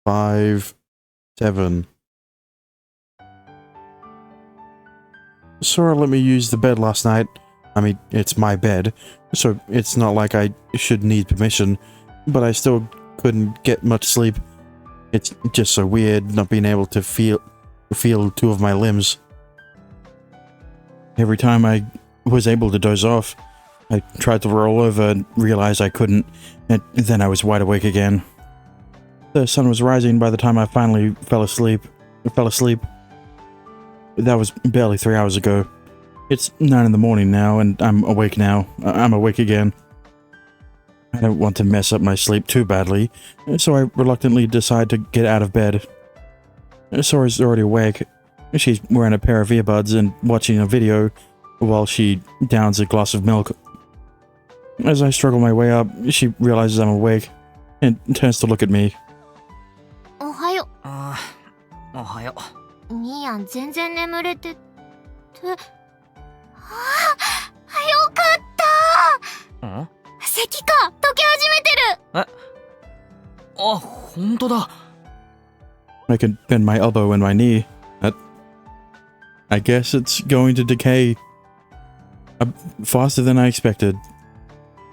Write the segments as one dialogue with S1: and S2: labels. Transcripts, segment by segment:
S1: 5, 7. Sora let me use the bed last night. I mean, it's my bed, so it's not like I should need permission, but I still couldn't get much sleep. It's just so weird not being able to feel two of my limbs. Every time I was able to doze off, I tried to roll over and realized I couldn't, and then I was wide awake again. The sun was rising by the time I finally fell asleep. That was barely 3 hours ago. It's 9 in the morning now, and I'm awake now. I'm awake again. I don't want to mess up my sleep too badly, so I reluctantly decide to get out of bed. Sora's already awake. She's wearing a pair of earbuds and watching a video while she downs a glass of milk. As I struggle my way up, she realizes I'm awake and turns to look at me.
S2: おはよ
S3: おはよ
S2: う。ニーヤン全然眠れてて。よかった。
S3: ん？
S2: 咳か、溶け始めてる。
S3: あ、ほんとだ。
S1: I can bend my elbow and my knee. I guess it's going to decay faster than I expected.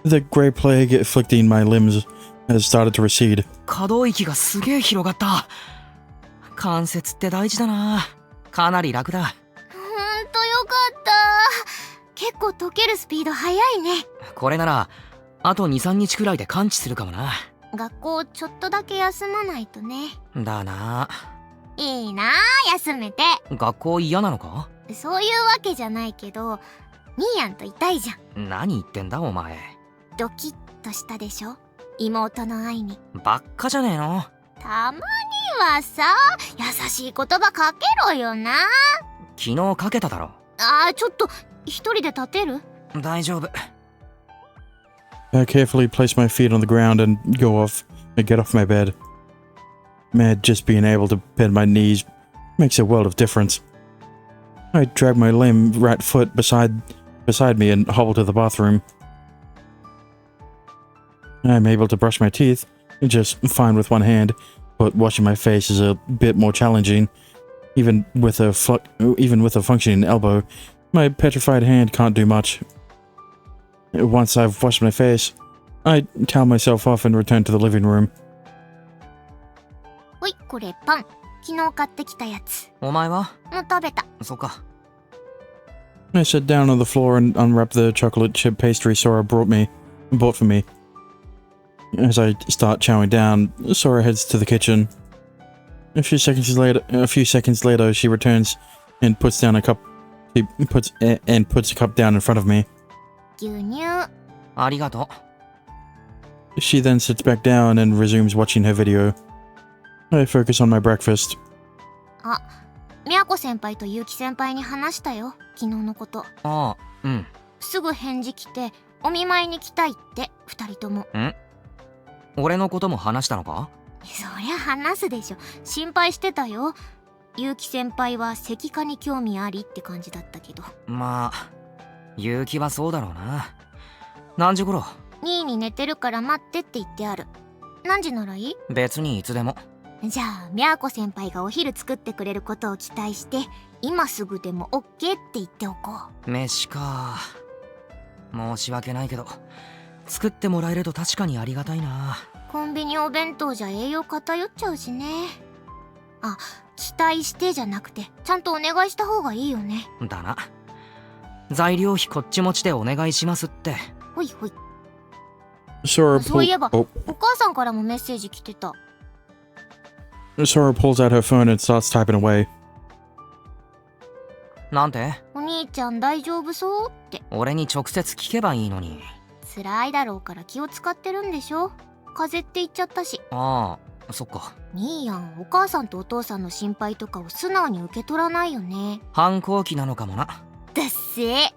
S1: The grey plague afflicting my limbs has started to recede.
S3: 可動域がすげえ広がった。関節って大事だな。かなり楽だ。
S2: ほんとよかった。結構溶けるスピード速いね。
S3: これならあと 2,3 日くらいで完治するかもな。
S2: 学校ちょっとだけ休まないとね。
S3: だな。
S2: いいな、休めて。
S3: 学校嫌なのか？
S2: そういうわけじゃないけど、ニーヤンといたいじゃん。
S3: 何言ってんだお前。
S2: ドキッとしたでしょ、妹の愛に。
S3: ばっかじゃねえの。
S2: たまにはさ、優しい言葉かけろよな。
S3: 昨日かけただろ。
S2: ちょっと一人で立てる？
S3: 大丈夫。
S1: I carefully place my feet on the ground and get off my bed. Man, just being able to bend my knees makes a world of difference. I drag my lame right foot beside me and hobble to the bathroom. I'm able to brush my teeth just fine with one hand, but washing my face is a bit more challenging. Even with a functioning elbow, my petrified hand can't do much. Once I've washed my face, I towel myself off and return to the living room.
S2: ほい、これパン。昨日買ってきたやつ。
S3: お前は？
S2: もう食べた。
S3: そっか。
S1: I sit down on the floor and unwrap the chocolate chip pastry Sora bought for me. As I start chowing down, Sora heads to the kitchen. A few seconds later, she returns and puts a cup down in front of me.
S2: 牛乳。
S3: ありがと
S1: She then sits back down and resumes watching her video. I focus on my breakfast.
S2: みやこ先輩とゆうき先輩に話したよ、昨日のこと。
S3: う。ああ、うん。
S2: すぐ返事来て、お見舞いに来たいって、二人とも。
S3: 俺のことも話したのか？
S2: そりゃ話すでしょ。心配してたよ。ゆうき先輩は石化に興味ありって感じだったけど。
S3: まあ結城はそうだろうな。何時頃？
S2: ニーに寝てるから待ってって言ってある。何時ならいい？
S3: 別にいつでも。
S2: じゃあみやこ先輩がお昼作ってくれることを期待して、今すぐでも OK って言っておこう。
S3: 飯か。申し訳ないけど作ってもらえると確かにありがたいな。
S2: コンビニお弁当じゃ栄養偏っちゃうしね。期待してじゃなくてちゃんとお願いした方がいいよね。
S3: だな。材料費こっち持ちでお願いしますって。
S2: ほいほい。
S1: Sora
S2: そういえば、お母さんからもメッセージ来てた。
S1: Sora pulls out her phone and starts typing away.
S3: なんて？
S2: お兄ちゃん大丈夫そうって。
S3: 俺に直接聞けばいいのに。
S2: 辛いだろうから気を使ってるんでしょ。風邪って言っちゃったし。
S3: ああ、そっか。
S2: 兄やん、お母さんとお父さんの心配とかを素直に受け取らないよね。
S3: 反抗期なのかもな。
S2: だっせー。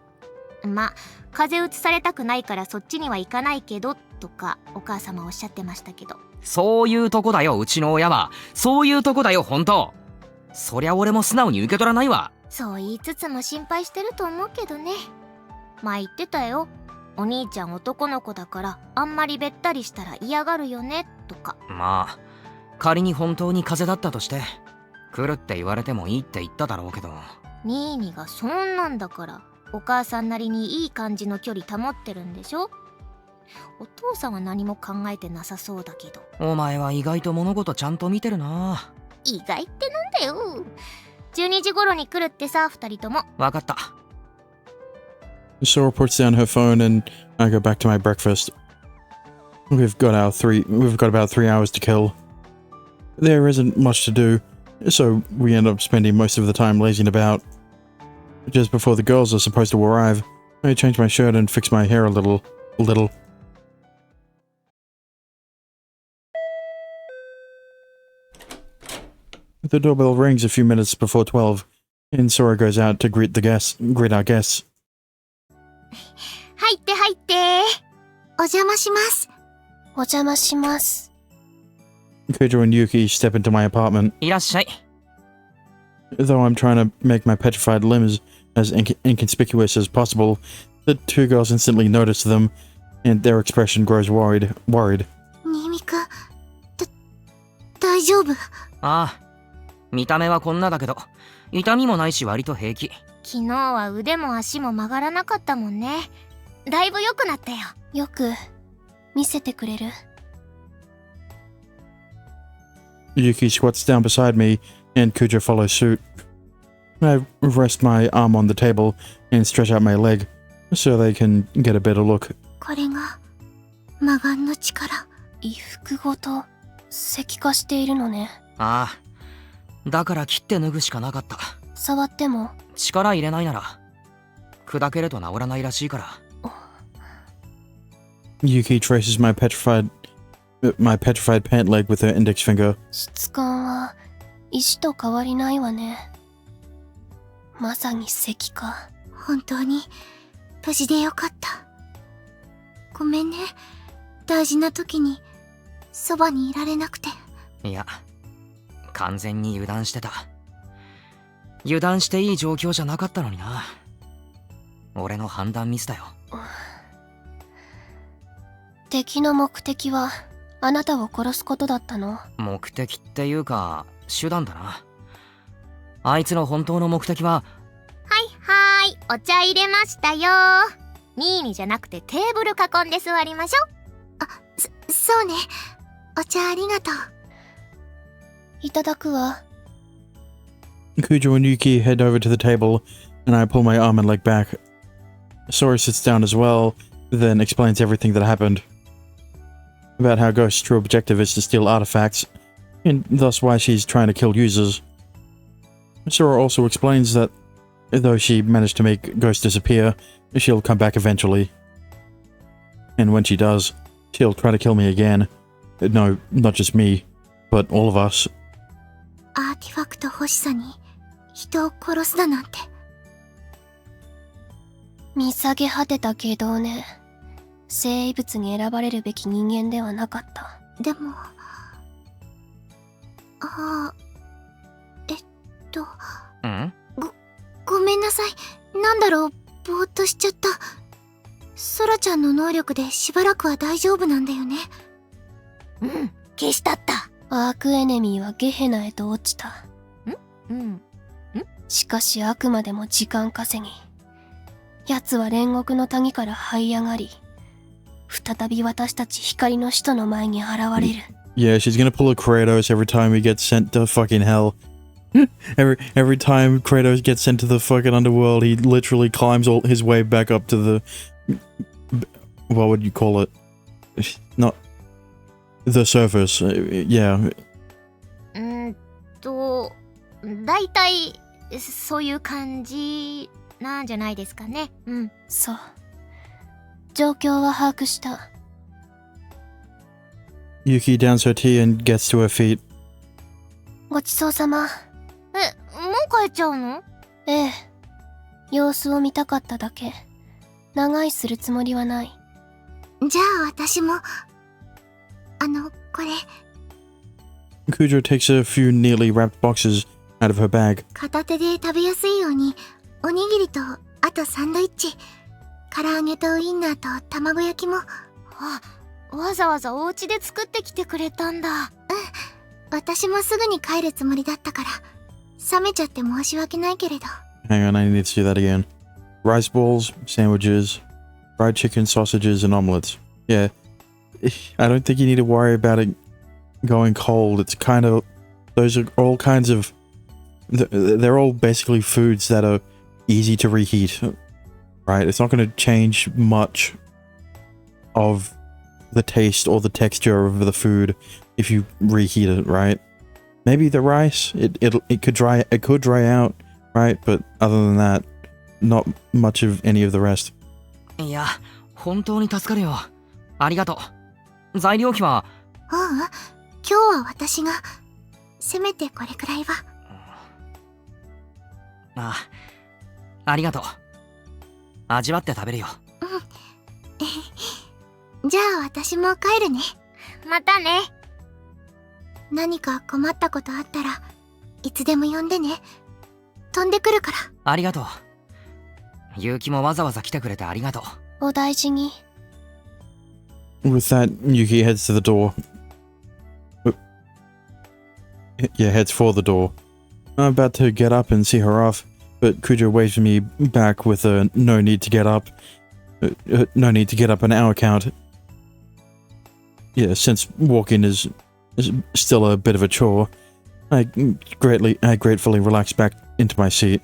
S2: ま、風邪うつされたくないからそっちには行かないけどとかお母様おっしゃってましたけど。
S3: そういうとこだよ、うちの親は。そういうとこだよ、ほんと。そりゃ俺も素直に受け取らないわ。
S2: そう言いつつも心配してると思うけどね。前言ってたよ。お兄ちゃん男の子だからあんまりべったりしたら嫌がるよねとか。
S3: まあ仮に本当に風邪だったとして来るって言われてもいいって言っただろうけど。
S2: ニーニがそんなんだからお母さんなりにいい感じの距離保ってるんでしょ。お父さんは何も考えてなさそうだけど。
S3: お前は意外と物事ちゃんと見てるな。
S2: 意外ってなんだよ。12時頃に来るってさ、2人とも。
S3: わかった。
S1: Sora puts down her phone and I go back to my breakfast. We've got about 3 hours to kill. There isn't much to do, so we end up spending most of the time lazing about. Just before the girls are supposed to arrive, I change my shirt and fix my hair a little. The doorbell rings a few minutes before 12, and Sora goes out to greet our guests.
S2: 入って入って。お邪魔します。お邪魔します。
S1: Kujo and Yuki step into my apartment.
S3: いらっしゃい。
S1: Though I'm trying to make my petrified limbs as inconspicuous as possible, the two girls instantly notice them, and their expression grows worried.
S2: ニミくん、大丈夫？
S3: ああ、見た目はこんなだけど痛みもないし割と平気。
S2: 昨日は腕も足も曲がらなかったもんね。だいぶ良くなったよ。よく見せてくれる？
S1: Yuki squats down beside me, and Kujo follows suit. I rest my arm on the table and stretch out my leg, so they can get a better look.
S2: これが魔眼の力。衣服ごと石化しているのね。
S3: ああ、だから切って脱ぐしかなかった。
S2: 触っても？
S3: 力入れないなら砕けると治らないらしいから。
S1: Yuki traces my petrified pant leg with her index finger.
S2: 質感は石と変わりないわね。まさに石化。本当に無事でよかった。ごめんね、大事な時にそばにいられなくて。
S3: いや、完全に油断してた。油断していい状況じゃなかったのにな。俺の判断ミスだよ。敵の目的はあなたを殺すことだったの？目的っていうか手段だな。あいつの本当の目的は。はい、お茶入れましたよ。ニーニじゃなくてテーブル囲んで座りましょ。そうね。お茶ありがとう。いただくわ。
S1: Kujo and Yuki head over to the table, and I pull my arm and leg back. Sora sits down as well, then explains everything that happened. About how Ghost's true objective is to steal artifacts, and thus why she's trying to kill users. Sora also explains that, though she managed to make Ghost disappear, she'll come back eventually. And when she does, she'll try to kill me again. No, not just me, but all of us.
S2: アーティファクト欲しさに人を殺すだなんて。見下げ果てた外道ね。生物に選ばれるべき人間ではなかった。でも、ごめんなさい。なんだろう、ぼーっとしちゃった。ソラちゃんの能力でしばらくは大丈夫なんだよね。消したった。アークエネミーはゲヘナへと落ちた。しかしあくまでも時間稼ぎ。奴は煉獄の谷から這い上がり、再び私たち光の使徒の前に現れる。
S1: Yeah, she's gonna pull a Kratos every time he gets sent to fucking hell. every time Kratos gets sent to the fucking underworld, he literally climbs all his way back up to the... What would you call it? Not... The surface, yeah.
S2: だいたいそういう感じなんじゃないですかね。そう。状況は把握した。
S1: Yuki downs her tea and gets to her feet.
S2: ごちそうさま。もう帰っちゃうの？ええ。様子を見たかっただけ。長居するつもりはない。じゃあ私も。これ。
S1: Kujo takes a few neatly wrapped boxes out of her bag.
S2: 片手で食べやすいように、おにぎりと、あとサンドイッチ。唐揚げとウインナーと卵焼きも。わざわざお家で作ってきてくれたんだ。私もすぐに帰るつもりだったから、冷めちゃって申し訳ないけれど。
S1: Hang on, I need to do that again. Rice balls, sandwiches, fried chicken, sausages, and omelets. Yeah, I don't think you need to worry about it going cold. It's kind of... Those are all kinds of... They're all basically foods that are easy to reheat. Right? It's not going to change much of the taste or the texture of the food if you reheat it, right? Maybe the rice, it could dry out, right? But other than that, not much of any of the rest.
S3: いや、本当に助かるよ。ありがとう。材料費は。
S2: ううん、今日は私が、せめてこれくらいは。
S3: ありがとう。味わって食べるよ。
S2: うん。じゃあ私も帰るね。またね。何か困ったことあったらいつでも呼んでね。飛んでくるから。
S3: ありがとう。結城もわざわざ来てくれてありがとう。
S2: お大事に。
S1: With that, Yuki heads to the door. Yeah, heads for the door. I'm about to get up and see her off, but Kujo waves me back with a no need to get up. No need to get up on our count. Yeah, since walking is still a bit of a chore, I gratefully relax back into my seat.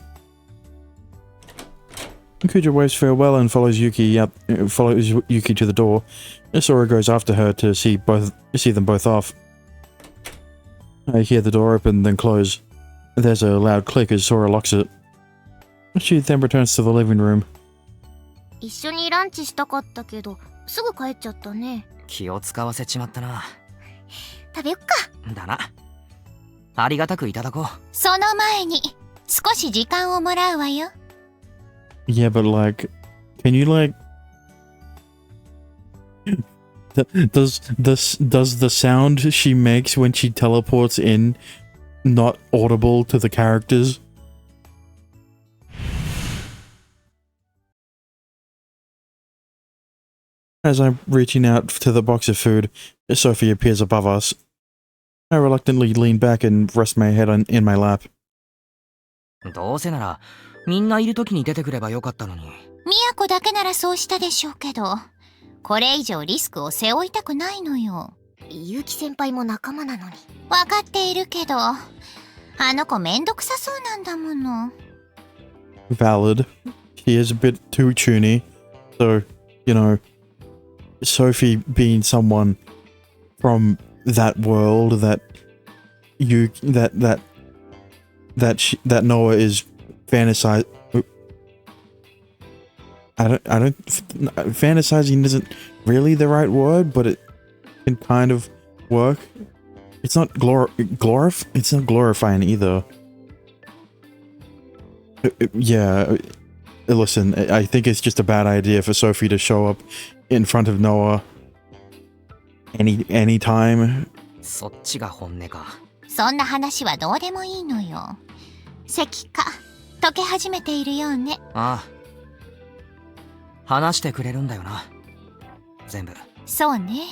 S1: Kujo waves farewell and follows Yuki to the door. Sora goes after her to see them both off. I hear the door open, then close. There's a loud click as Sora locks it. She then returns to the living room.
S2: 一緒にランチしたかったけど、すぐ帰っちゃったね。
S3: 気を使わせちまったな。
S2: 食べよっか。
S3: だな。ありがたくいただこう。
S2: その前に少し時間をもらうわよ。
S1: Yeah, but like, can you like... Does the sound she makes when she teleports in not audible to the characters? As I'm reaching out to the box of food, Sophie appears above us. I reluctantly lean back and rest my head in my lap.
S3: どうせならみんないる時に出てくればよかったのに。
S2: みやこだけならそうしたでしょうけど、これ以上リスクを背負いたくないのよ。結城先輩も仲間なのに。わかっているけど、あの子めんどくさそうなんだもの。
S1: Valid. He is a bit too toony. So, you know, Sophie being someone from that world that Noah is fantasizing. Fantasizing isn't really the right word, but it can kind of work. It's not it's not glorifying either. Yeah, listen, I think it's just a bad idea for Sophie to show up in front of Noah any time.
S3: そっちが本音か。
S2: そんな話はどうでもいいのよ。石化溶け始めているようね。
S3: ああ。話してくれるんだよな。全部。
S2: そうね。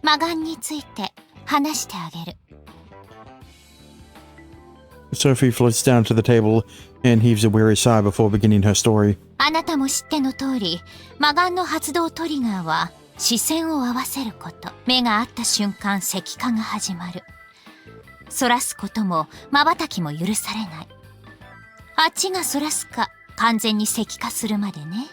S2: 魔眼について話してあげる。
S1: Sophie floats down to the table and heaves a weary sigh before beginning her story.
S2: あなたも知っての通り、魔眼の発動トリガーは視線を合わせること。目が合った瞬間、石化が始まる。そらすことも瞬きも許されない。あっちがそらすか完全に石化するまでね。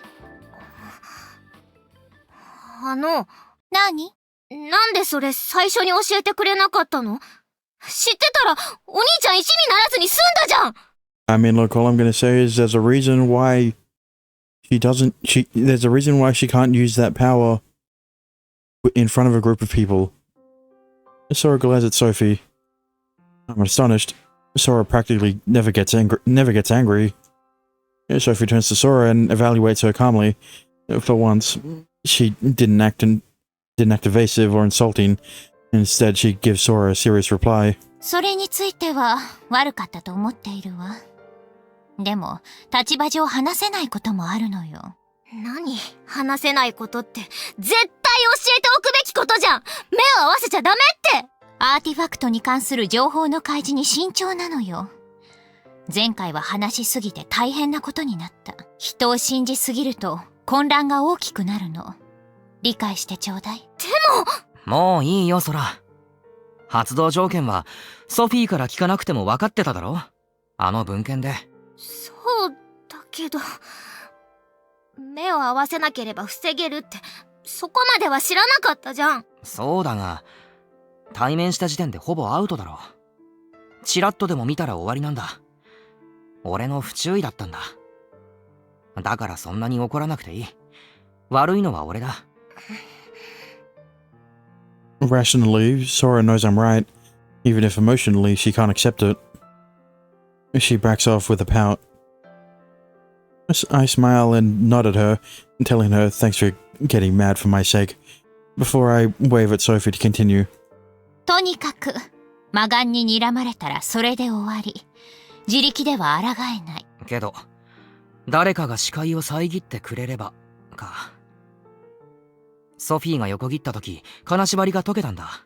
S2: 何？なんでそれ最初に教えてくれなかったの？知ってたらお兄ちゃん石にならずに済んだじゃん。
S1: I mean, look, all I'm gonna say is there's a reason why there's a reason why she can't use that power in front of a group of people. Sora glares at Sophie. I'm astonished. Sora practically never gets angry. Sophie turns to Sora and evaluates her calmly. For once, she didn't act evasive or insulting. Instead, she gives Sora a serious reply.
S2: それについては悪かったと思っているわ。でも、立場上話せないこともあるのよ。何？話せないことって、絶対教えておくべきことじゃん！目を合わせちゃダメって！アーティファクトに関する情報の開示に慎重なのよ。前回は話しすぎて大変なことになった。人を信じすぎると混乱が大きくなるの。理解してちょうだい。で
S3: ももういいよソラ。発動条件はソフィーから聞かなくても分かってただろ、あの文献で。
S2: そうだけど、目を合わせなければ防げるってそこまでは知らなかったじゃん。
S3: そうだが対面した時点でほぼアウトだろ。チラッとでも見たら終わりなんだ。俺の不注意だったんだ。だからそんなに怒らなくていい。悪いのは俺だ。
S1: Rationally, Sora knows I'm right, even if emotionally she can't accept it. She backs off with a pout. I smile and nod at her, telling her thanks for getting mad for my sake, before I wave at Sophie to continue.
S2: とにかく魔眼に睨まれたらそれで終わり。自力では抗えない。
S3: けど誰かが視界を遮ってくれればか。ソフィーが横切った時金縛りが解けたんだ。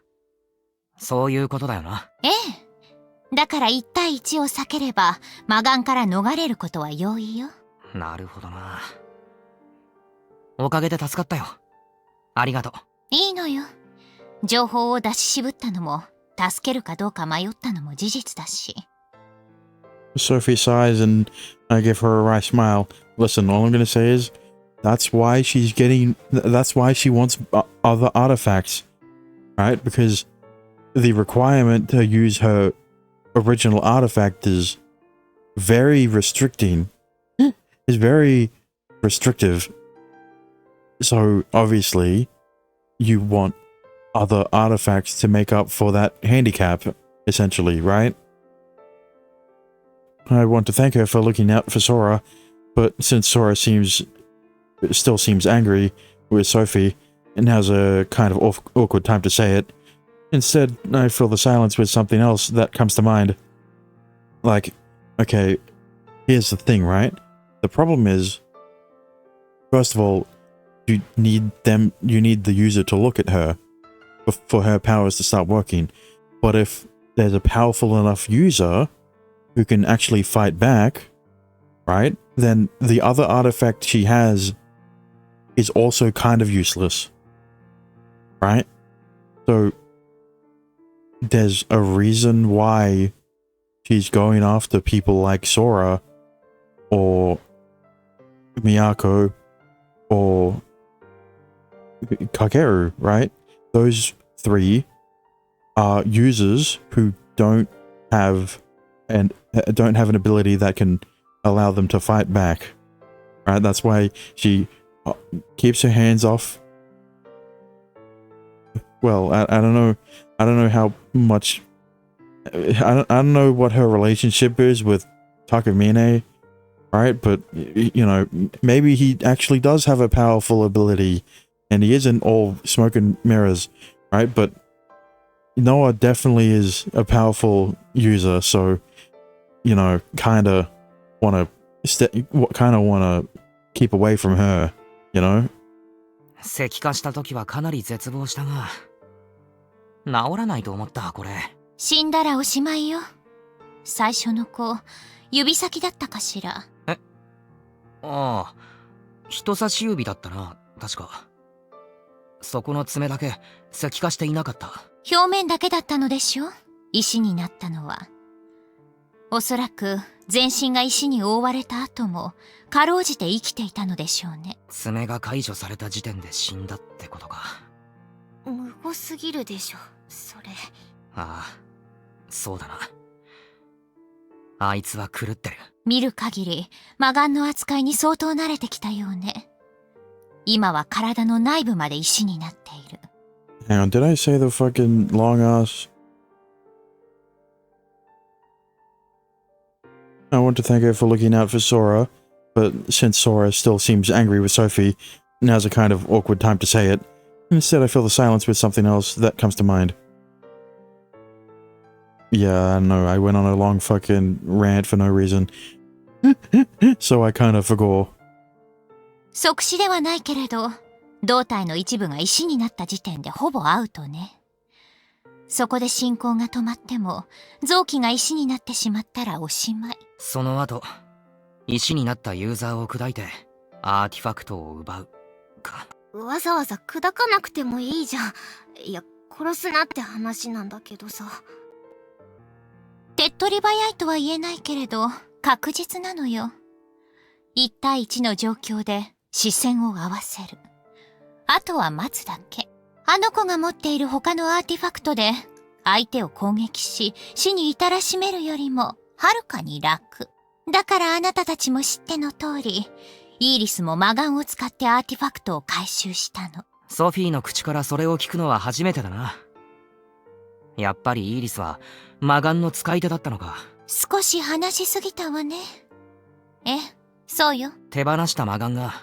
S3: そういうことだよな。
S2: ええ。だから1対1を避ければ魔眼から逃れることは容易よ。
S3: なるほどな。おかげで助かったよ。ありがとう。
S2: いいのよ。情報を出し渋ったのも助けるかどうか迷ったのも事実だし。
S1: Sophie sighs and I give her a wry smile. Listen, all I'm gonna say is, that's why she wants other artifacts, right? Because the requirement to use her original artifact is very restricting. Is very restrictive. So obviously, you want other artifacts to make up for that handicap, essentially, right? I want to thank her for looking out for Sora, but since Sora still seems angry with Sophie, and now's a kind of awkward time to say it, instead I fill the silence with something else that comes to mind. Like, okay, here's the thing, right? The problem is, first of all, you need the user to look at her for her powers to start working. But if there's a powerful enough user who can actually fight back, right, then the other artifact she has is also kind of useless, right? So there's a reason why she's going after people like Sora or Miyako or Kakeru, right? Those three are users who don't have an ability that can allow them to fight back, right? That's why she keeps her hands off. Well, I don't know how much. I don't know what her relationship is with Takamine, right? But you know, maybe he actually does have a powerful ability, and he isn't all smoke and mirrors, right? But Noah definitely is a powerful user, so you know, kind of want to keep away from her, you know.
S3: 石化した時はかなり絶望したが、治らないと思ったこれ。
S2: 死んだらおしまいよ。最初の子、指先だったかしら。
S3: ああ、人差し指だったな、確か。そこの爪だけ石化していなかった。
S2: 表面だけだったのでしょ、石になったのは。おそらく全身が石に覆われた後もかろうじて生きていたのでしょうね。
S3: 爪が解除された時点で死んだってことか。
S2: 無謀すぎるでしょそれ。
S3: ああ、そうだな。あいつは狂ってる。
S2: 見る限り魔眼の扱いに相当慣れてきたようね。今は体の内部まで石になっている。
S1: Hang on, did I say the fucking long ass? I want to thank her for looking out for Sora, but since Sora still seems angry with Sophie, now's a kind of awkward time to say it. Instead, I fill the silence with something else that comes to mind. Yeah, I know, I went on a long fucking rant for no reason. So I kind of forgot.
S2: 即死ではないけれど、胴体の一部が石になった時点でほぼアウトね。そこで進行が止まっても、臓器が石になってしまったらおしまい。
S3: その後、石になったユーザーを砕いて、アーティファクトを奪う。か。
S2: わざわざ砕かなくてもいいじゃん。いや、殺すなって話なんだけどさ。手っ取り早いとは言えないけれど、確実なのよ。1対1の状況で視線を合わせる。あとは待つだけ。あの子が持っている他のアーティファクトで、相手を攻撃し、死に至らしめるよりも、はるかに楽。だからあなたたちも知っての通り、イーリスも魔眼を使ってアーティファクトを回収したの。
S3: ソフィーの口からそれを聞くのは初めてだな。やっぱりイーリスは魔眼の使い手だったのか。
S2: 少し話しすぎたわね。え、そうよ。
S3: 手放した魔眼が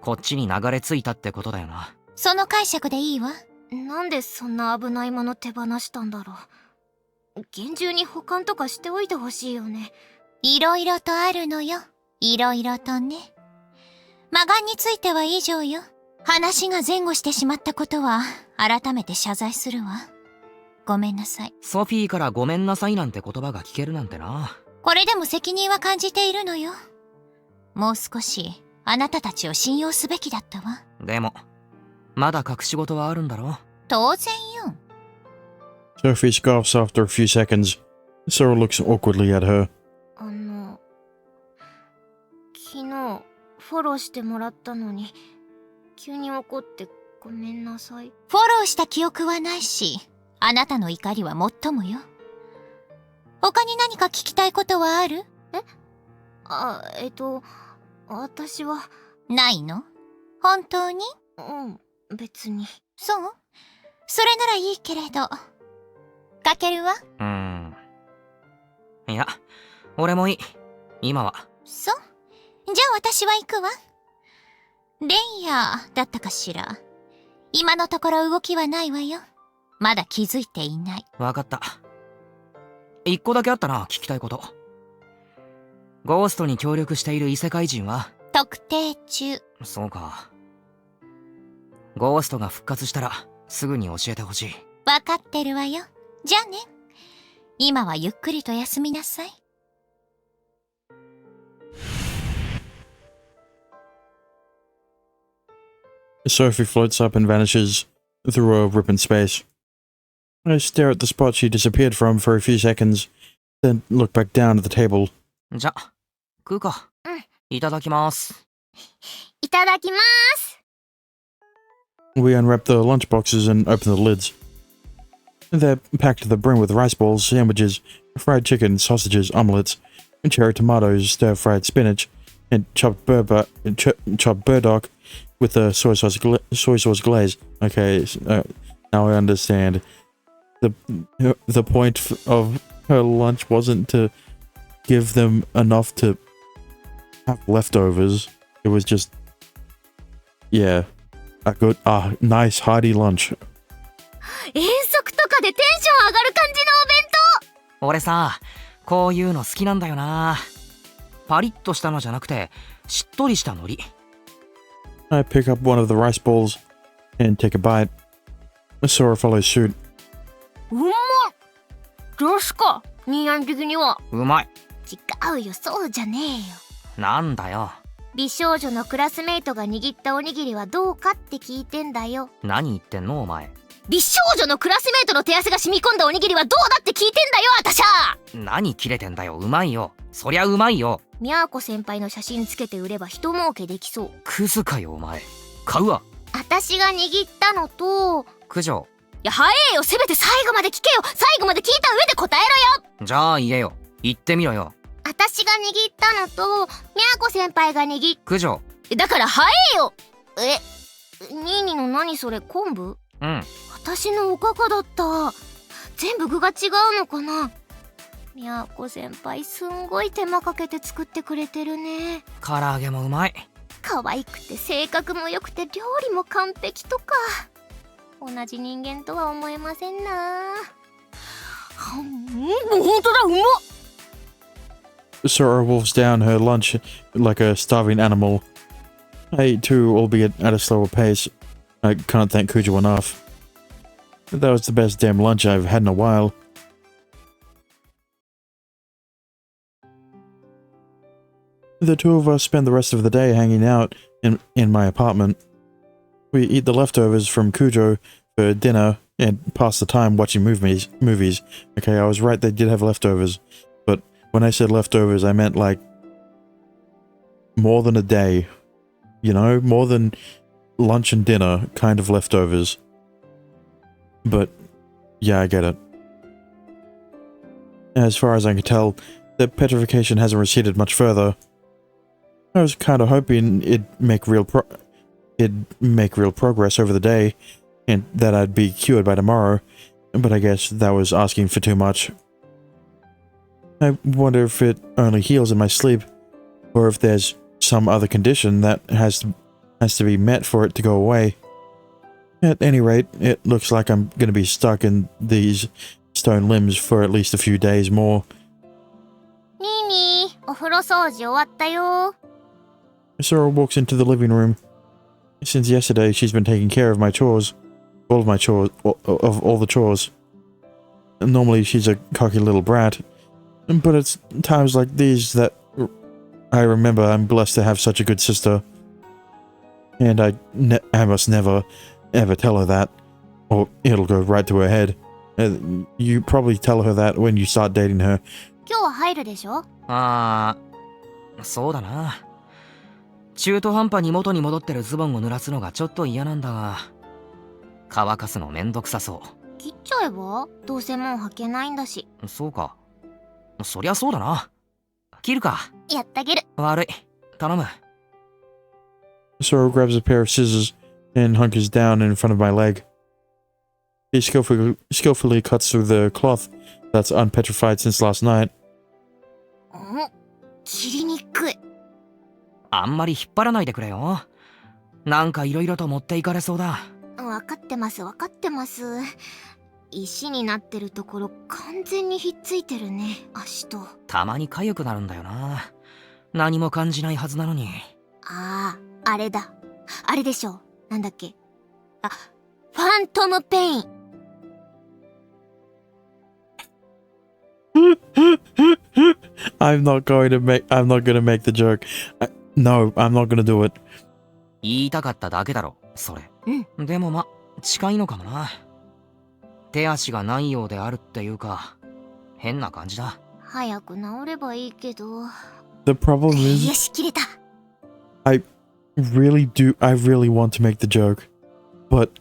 S3: こっちに流れ着いたってことだよな。
S2: その解釈でいいわ。なんでそんな危ないもの手放したんだろう。厳重に保管とかしておいてほしいよね。いろいろとあるのよ。いろいろとね。魔眼については以上よ。話が前後してしまったことは改めて謝罪するわ。ごめんなさい。
S3: ソフィーからごめんなさいなんて言葉が聞けるなんてな。
S2: これでも責任は感じているのよ。もう少しあなたたちを信用すべきだったわ。
S3: でもまだ隠し事はあるんだろ。
S2: 当然よ。
S1: Sophie scoffs after a few seconds. Sora looks awkwardly at her.
S2: 昨日フォローしてもらったのに急に怒ってごめんなさい。フォローした記憶はないし、あなたの怒りはもっともよ。他に何か聞きたいことはある？私は。ないの？本当に？別に。そう？それならいいけれど。かけるは？
S3: いや、俺もいい。今は。
S2: そう？じゃあ私は行くわ。レイヤーだったかしら。今のところ動きはないわよ。まだ気づいていない。
S3: わかった。一個だけあったな、聞きたいこと。ゴーストに協力している異世界人は？
S2: 特定中。
S3: そうか。ゴーストが復活したらすぐに教えてほしい。
S2: わかってるわよ。じゃあね。今はゆっくりと休みなさい。
S1: Sophie floats up and vanishes through a rip in space. I stare at the spot she disappeared from for a few seconds, then look back down at the table.
S3: じゃ、食うか。いただきます。
S2: いただきます。
S1: We unwrap the lunchboxes and open the lids. They're packed to the brim with rice balls, sandwiches, fried chicken, sausages, omelets, cherry tomatoes, stir-fried spinach, and chopped burdock with a soy sauce glaze. Okay, now I understand. The point of her lunch wasn't to give them enough to have leftovers. It was just, yeah, a good, nice hearty lunch.
S2: 遠足とかでテンション上がる感じのお弁当。
S3: 俺さ、こういうの好きなんだよな。パリッとしたのじゃなくて、しっとりした海苔。
S1: I pick up one of the rice balls and take a bite. Sora follows suit.
S2: うまっ。どうすか、ニーヤン的には。
S3: うまい。
S2: 違うよ、そうじゃねえよ。
S3: なんだよ。
S2: 美少女のクラスメイトが握ったおにぎりはどうかって聞いてんだよ。
S3: 何言ってんのお前。
S2: 美少女のクラスメイトの手汗が染み込んだおにぎりはどうだって聞いてんだよ、あたしゃ。
S3: 何キレてんだよ。うまいよ。そりゃうまいよ。
S2: みやこ先輩の写真つけて売れば人儲けできそう。
S3: クズかよお前。買うわ。
S2: あたしが握ったのと。
S3: 九条。
S2: いや、早えよ。せめて最後まで聞けよ。最後まで聞いた上で答えろよ。
S3: じゃあ言えよ。言ってみろよ。
S2: あたしが握ったのと、みやこ先輩が握っ。
S3: 九条。
S2: だから早えよ。ニーニの何それ、昆布？
S3: うん。
S2: 私のおかかだった。全部具が違うのかな。みやこ先輩すんごい手間かけて作ってくれてるね。
S3: 唐揚げもうまい。
S2: 可愛くて性格も良くて料理も完璧とか。同じ人間とは思えませんな。ほんとだ、うまっ。
S1: Sora wolfs down her lunch like a starving animal. I ate too, albeit at a slower pace. I can't thank Kujo enough. That was the best damn lunch I've had in a while. The two of us spend the rest of the day hanging out in my apartment. We eat the leftovers from Kujo for dinner and pass the time watching movies. Okay, I was right, they did have leftovers. But when I said leftovers, I meant like more than a day. You know, more than lunch and dinner kind of leftovers. But yeah, I get it. As far as I can tell, the petrification hasn't receded much further. I was kind of hoping it'd make real progress over the day, and that I'd be cured by tomorrow, but I guess that was asking for too much. I wonder if it only heals in my sleep, or if there's some other condition that has to be met for it to go away. At any rate, it looks like I'm going to be stuck in these stone limbs for at least a few days more.
S2: Nini, お風呂掃除終わったよ.
S1: Sora walks into the living room. Since yesterday, she's been taking care of my chores. All of my chores, of all the chores. Normally, she's a cocky little brat. But it's times like these that I remember I'm blessed to have such a good sister. And I must never, ever tell her that. Or it'll go right to her head. You probably tell her that when you start dating her.
S2: 今日は入るでしょ?
S3: そうだな。中途半端に元に戻ってるズボンを濡らすのがちょっと嫌なんだが、乾かすのめんどくさそう。
S2: 切っちゃえば？どうせもう履けないんだし。
S3: そうか。そりゃそうだな。切るか。
S2: やってあげる。
S3: 悪い。頼む。
S1: Sora grabs a pair of scissors and hunkers down in front of my leg. He skillfully cuts through the cloth that's unpetrified since last night.
S2: 切りにくい。
S3: あんまり引っ張らないでくれよ。なんかいろいろと持っていかれそうだ。
S2: わかってます。石になってるところ完全にひっついてるね、足と。
S3: たまに痒くなるんだよな。何も感じないはずなのに。
S2: あれだ。あれでしょ。なんだっけ。ファントムペイン。
S1: I'm not gonna make the joke. No, I'm not gonna do it.
S3: 言いたかっただけだろ、それ。でも近いのかもな。手足がないようであるっていうか、変な感じだ。
S2: 早く治ればいいけど。
S1: The problem is...
S2: よし、切れた。
S1: I really want to make the joke, but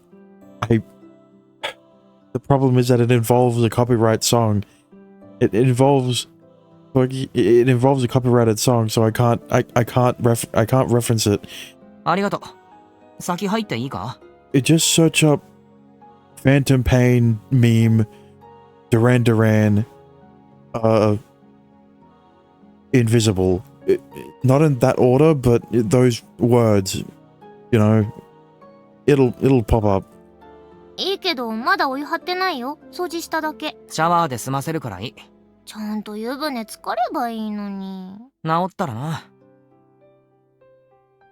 S1: the problem is that it involves a copyright song. It involves a copyrighted song, so I can't reference it.
S3: ありがとう。先入っていいか?
S1: Just search up Phantom Pain meme, Duran Duran, Invisible. Not in that order, but those words, you know, it'll pop up.
S2: いいけど、まだお湯張ってないよ。掃除しただけ。
S3: シャワーで済ませるからいい。
S2: ちゃんと湯船浸かればいいのに。
S3: 治ったらな。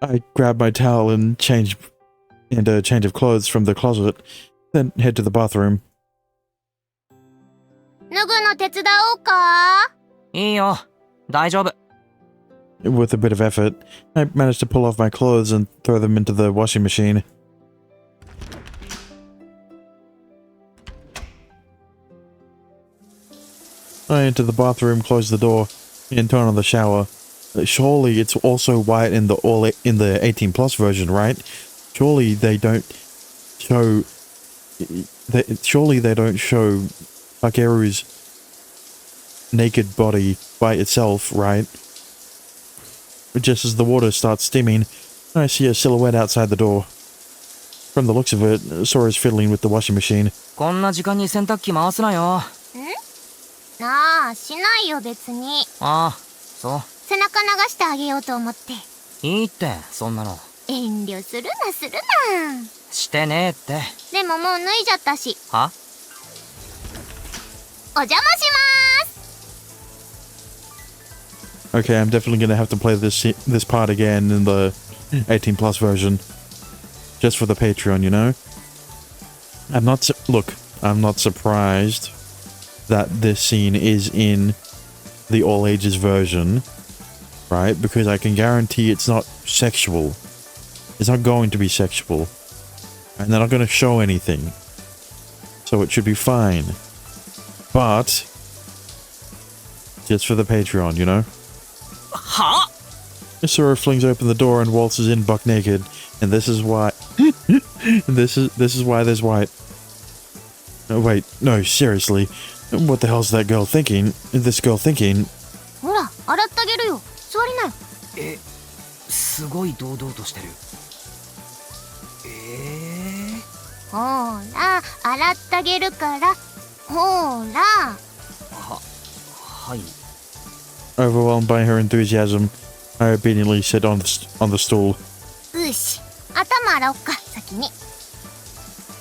S1: I grab my towel and change a change of clothes from the closet, then head to the bathroom.
S2: 脱ぐの手伝おうか?
S3: いいよ。大丈夫。
S1: With a bit of effort, I managed to pull off my clothes and throw them into the washing machine. I enter the bathroom, close the door, and turn on the shower. Surely it's also white in the 18 plus version, right? Surely they don't show Takeru's naked body by itself, right? Just as the water starts steaming, I see a silhouette outside the door. From the looks of it, Sora's fiddling with the washing machine.
S3: こんな時間に洗濯機回すなよ。
S2: なあ、しないよ別に。
S3: ああ、そう。
S2: 背中流してあげようと思って。
S3: いいって、そんなの。
S2: 遠慮するな。
S3: してねえって。
S2: でももう脱いじゃったし。
S3: は？
S2: お邪魔します。
S1: Okay, I'm definitely gonna have to play this part again in the 18 plus version. Just for the Patreon, you know? Look, I'm not surprised that this scene is in the all ages version, right? Because I can guarantee it's not sexual. It's not going to be sexual. And they're not going to show anything. So it should be fine. But just for the Patreon, you know?
S3: Huh?
S1: Sora flings open the door and waltzes in buck naked, and this is why this is why there's white. No, wait, no, seriously. What the hell's that girl thinking? This girl thinking?
S2: ほら、洗ってあげるよ。座りなよ。
S3: え、すごい堂々としてる。
S2: ほら、洗ってあげるから。ほら。
S3: はい。
S1: Overwhelmed by her enthusiasm, I obediently sit on the stool.
S2: よし、頭洗おっか、先に。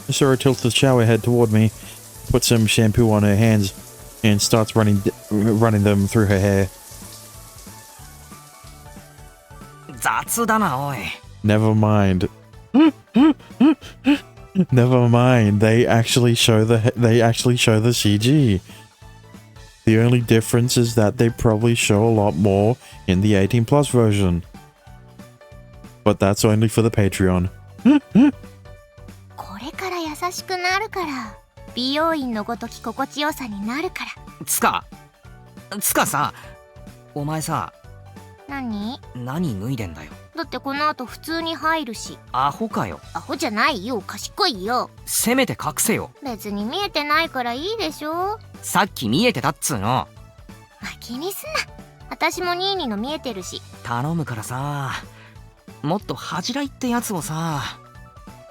S1: Sora tilts the shower head toward me, puts some shampoo on her hands, and starts running them through her hair.
S3: 雑だな、おい。
S1: Never mind. Never mind. They actually show the CG. The only difference is that they probably show a lot more in the 18 plus version. But that's only for the Patreon.
S2: これから優しくなるから。美容院のごとき心地よさになるから。
S3: つかさ、お前さ、
S2: 何
S3: 脱いでんだよ。
S2: だってこの後普通に入るし。
S3: アホかよ。
S2: アホじゃないよ、賢いよ。
S3: せめて隠せよ。
S2: 別に見えてないからいいでしょ。
S3: さっき見えてたっつーの。
S2: まあ、気にすんな。私もニーニーの見えてるし。
S3: 頼むからさ、もっと恥じらいってやつをさ。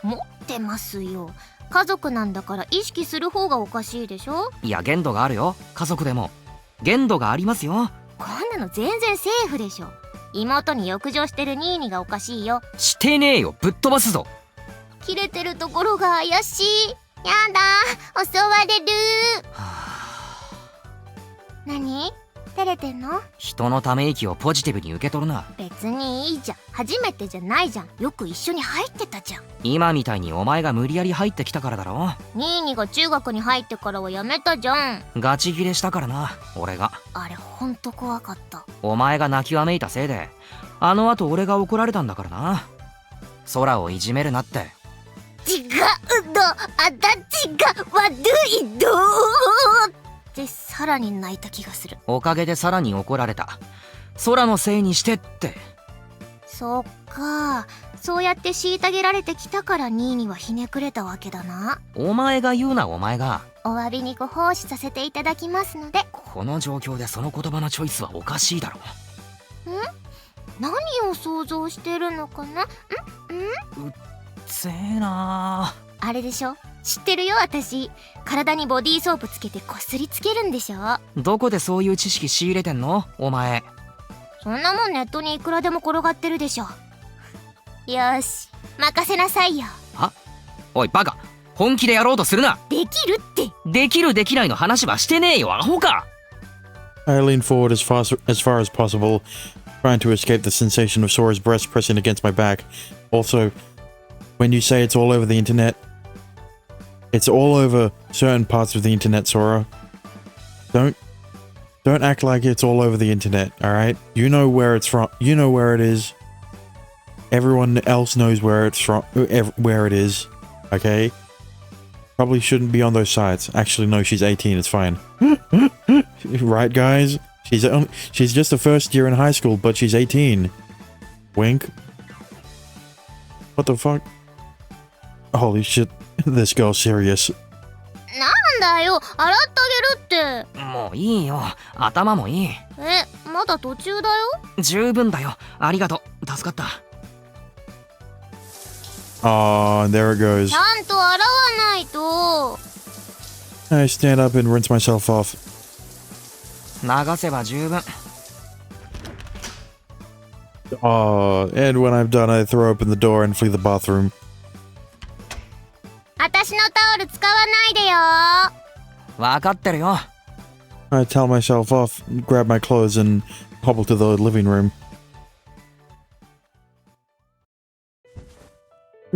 S2: 持ってますよ。家族なんだから意識する方がおかしいでしょ。
S3: いや、限度があるよ。家族でも限度がありますよ。
S2: こんなの全然セーフでしょ。妹に欲情してるニーニーがおかしいよ。
S3: してねえよ、ぶっ飛ばすぞ。
S2: 切れてるところが怪しい。やだ、襲われる。何？照れてんの？
S3: 人のため息をポジティブに受け取るな。
S2: 別にいいじゃん。初めてじゃないじゃん。よく一緒に入ってたじゃん。
S3: 今みたいにお前が無理やり入ってきたからだろ。
S2: ニーニーが中学に入ってからはやめたじゃん。
S3: ガチギレしたからな、俺が。
S2: あれほんと怖かった。
S3: お前が泣きわめいたせいで、あの後俺が怒られたんだからな。空をいじめるなって。
S2: 違うの、あたちが悪いのってさらに泣いた気がする。
S3: おかげでさらに怒られた。空のせいにしてって。
S2: そっか、そうやって虐げられてきたからニーニーはひねくれたわけだな。
S3: お前が言うな、お前が。
S2: お詫びにご奉仕させていただきますので。
S3: この状況でその言葉のチョイスはおかしいだろ。
S2: 何を想像してるのかな。うっ
S3: せえな。
S2: あれでしょ、知ってるよ私。体にボディーソープつけてこっすりつけるんでしょ。
S3: どこでそういう知識仕入れてんのお前。
S2: そんなもんネットにいくらでも転がってるでしょ。よし、任せなさいよ。
S3: は？おいバカ、本気でやろうとするな。
S2: できるって。
S3: できるできないの話はしてねえよ、アホか。
S1: I lean forward as far as possible, trying to escape the sensation of Sora's breast pressing against my back. Also, when you say it's all over the internet, it's all over certain parts of the internet, Sora. Don't act like it's all over the internet, alright? You know where it's from. You know where it is. Everyone else knows where it's from, where it is, okay? Probably shouldn't be on those sites. Actually, no, she's 18, it's fine. Right, guys? She's just a first year in high school, but she's 18. Wink. What the fuck? Holy shit, this girl's serious.
S2: なんだよ、洗ってあげるって。
S3: もういいよ、頭もいい。
S2: まだ途中だよ。
S3: 十分だよ、ありがとう、助かった。
S1: There it goes.
S2: ちゃんと洗わないと。
S1: I stand up and rinse myself off.
S3: 流せば十分。
S1: And when I'm done, I throw open the door and flee the bathroom.
S2: 私のタオル使わないでよ。
S3: わかってるよ。
S1: I towel myself off, grab my clothes, and hobble to the living room.